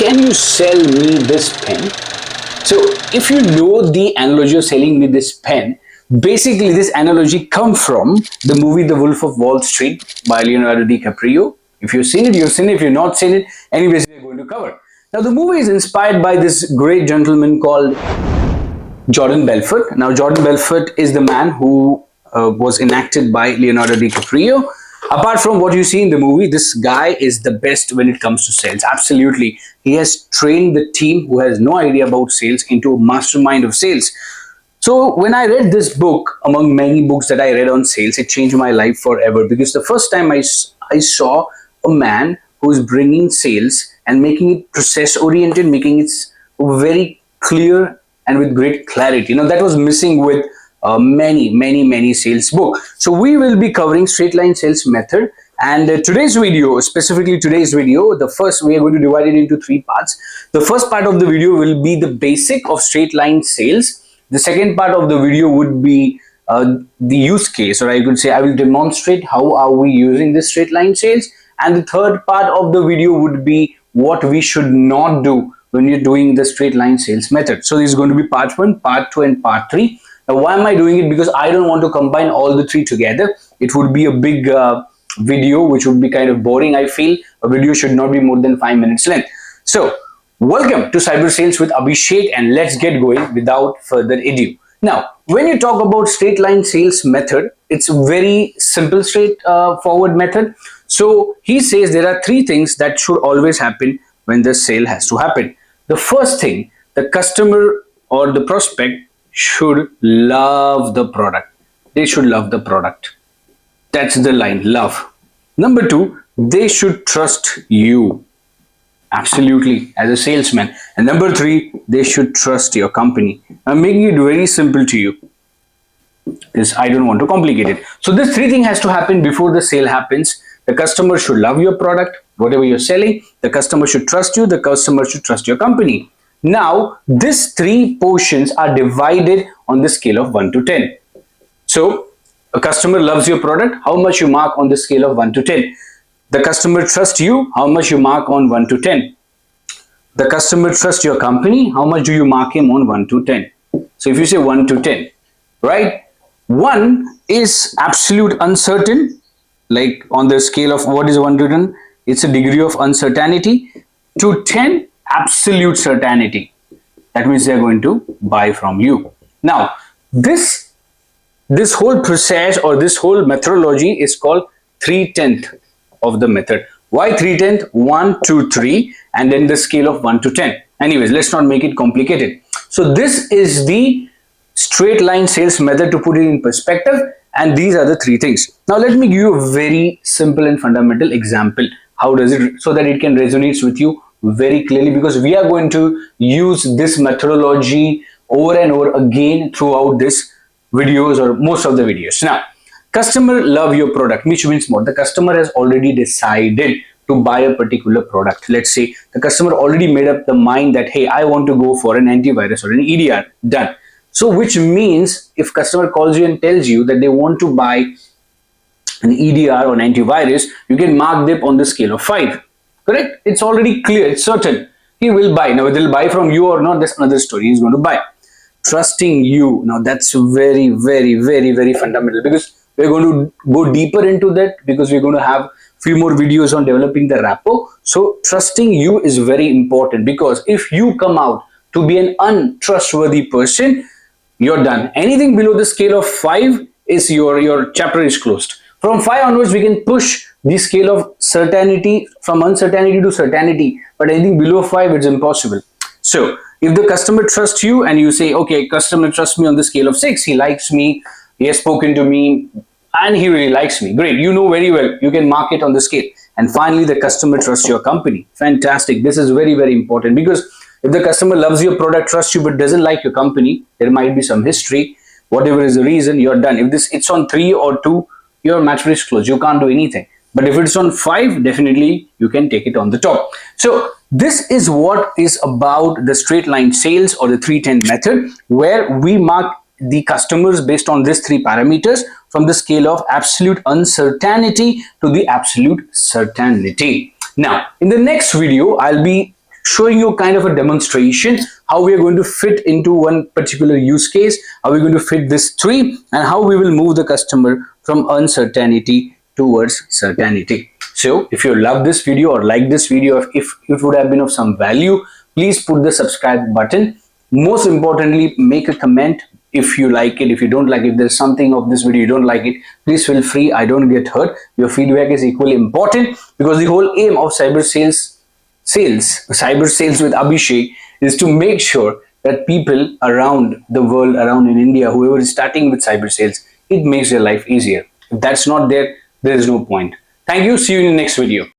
can you sell me this pen? So if you know the analogy of selling me this pen, basically this analogy comes from the movie The Wolf of Wall Street by Leonardo DiCaprio. If you've seen it, you've seen it. If you've not seen it, anyways, we're going to cover. Now the movie is inspired by this great gentleman called Jordan Belfort. Now Jordan Belfort is the man who was enacted by Leonardo DiCaprio. Apart from what you see in the movie, this guy is the best when it comes to sales. Absolutely. He has trained the team who has no idea about sales into a mastermind of sales. So when I read this book, among many books that I read on sales, it changed my life forever, because the first time I saw a man who is bringing sales and making it process oriented, making it very clear and with great clarity. That was missing with many sales book. So we will be covering straight line sales method, and today's video, specifically today's video, the first, we are going to divide it into three parts. The first part of the video will be the basic of straight line sales. The second part of the video would be the use case, or I could say I will demonstrate how are we using this straight line sales. And the third part of the video would be what we should not do when you're doing the straight line sales method. So this is going to be part 1, part 2 and part 3. Now why am I doing it? Because I don't want to combine all the three together. It would be a big video which would be kind of boring. I feel a video should not be more than 5 minutes length. So welcome to CyberSales with Abhishek, and let's get going without further ado. Now when you talk about straight line sales method, it's a very simple straightforward method. So he says there are three things that should always happen when the sale has to happen. The first thing, the customer or the prospect should love the product. They should love the product. That's the line, love. Number 2, they should trust you. Absolutely, as a salesman. And number 3, they should trust your company. I'm making it very simple to you, because I don't want to complicate it. So this three thing has to happen before the sale happens. The customer should love your product, whatever you're selling. The customer should trust you. The customer should trust your company. Now, these three portions are divided on the scale of 1 to 10. So, a customer loves your product, how much you mark on the scale of 1 to 10. The customer trusts you, how much you mark on 1 to 10. The customer trusts your company, how much do you mark him on 1 to 10. So, if you say 1 to 10, right? 1 is absolute uncertain, like on the scale of what is 1 to 10? It's a degree of uncertainty. To 10, absolute certainty. That means they are going to buy from you. Now, this whole process or this whole methodology is called 3/10 of the method. Why 3/10? 1, 2, 3, and then the scale of 1 to 10. Anyways, let's not make it complicated. So this is the straight line sales method, to put it in perspective, and these are the three things. Now let me give you a very simple and fundamental example. How does it, so that it can resonate with you very clearly, because we are going to use this methodology over and over again throughout this videos or most of the videos. Now, customer love your product, which means what? The customer has already decided to buy a particular product. Let's say the customer already made up the mind that, hey, I want to go for an antivirus or an EDR. Done. So which means if customer calls you and tells you that they want to buy an EDR or an antivirus, you can mark them on the scale of 5. Correct? It's already clear, it's certain. He will buy. Now, whether he'll buy from you or not, that's another story. He's going to buy. Trusting you. Now, that's very fundamental, because we're going to go deeper into that, because we're going to have few more videos on developing the rapport. So, trusting you is very important, because if you come out to be an untrustworthy person, you're done. Anything below the scale of 5 is your chapter is closed. From 5 onwards, we can push the scale of certainty from uncertainty to certainty, but anything below 5, it's impossible. So if the customer trusts you and you say, okay, customer trusts me on the scale of 6, he likes me, he has spoken to me, and he really likes me. Great, you know very well, you can mark it on the scale. And finally, the customer trusts your company. Fantastic. This is very important, because if the customer loves your product, trusts you, but doesn't like your company, there might be some history. Whatever is the reason, you're done. If it's on 3 or 2, your match is closed. You can't do anything. But if it's on 5, definitely you can take it on the top. So this is what is about the straight line sales, or the 3/10 method, where we mark the customers based on these 3 parameters, from the scale of absolute uncertainty to the absolute certainty. Now, in the next video, I'll be showing you kind of a demonstration how we are going to fit into one particular use case, how we're going to fit this tree, and how we will move the customer from uncertainty towards certainty. So if you love this video or like this video, if it would have been of some value, please put the subscribe button. Most importantly, make a comment if you like it. If you don't like it, there's something of this video you don't like it, please feel free. I don't get hurt. Your feedback is equally important, because the whole aim of cyber sales with Abhishek is to make sure that people around the world, around in India, whoever is starting with cyber sales, it makes their life easier. If that's not there, there is no point. Thank you. See you in the next video.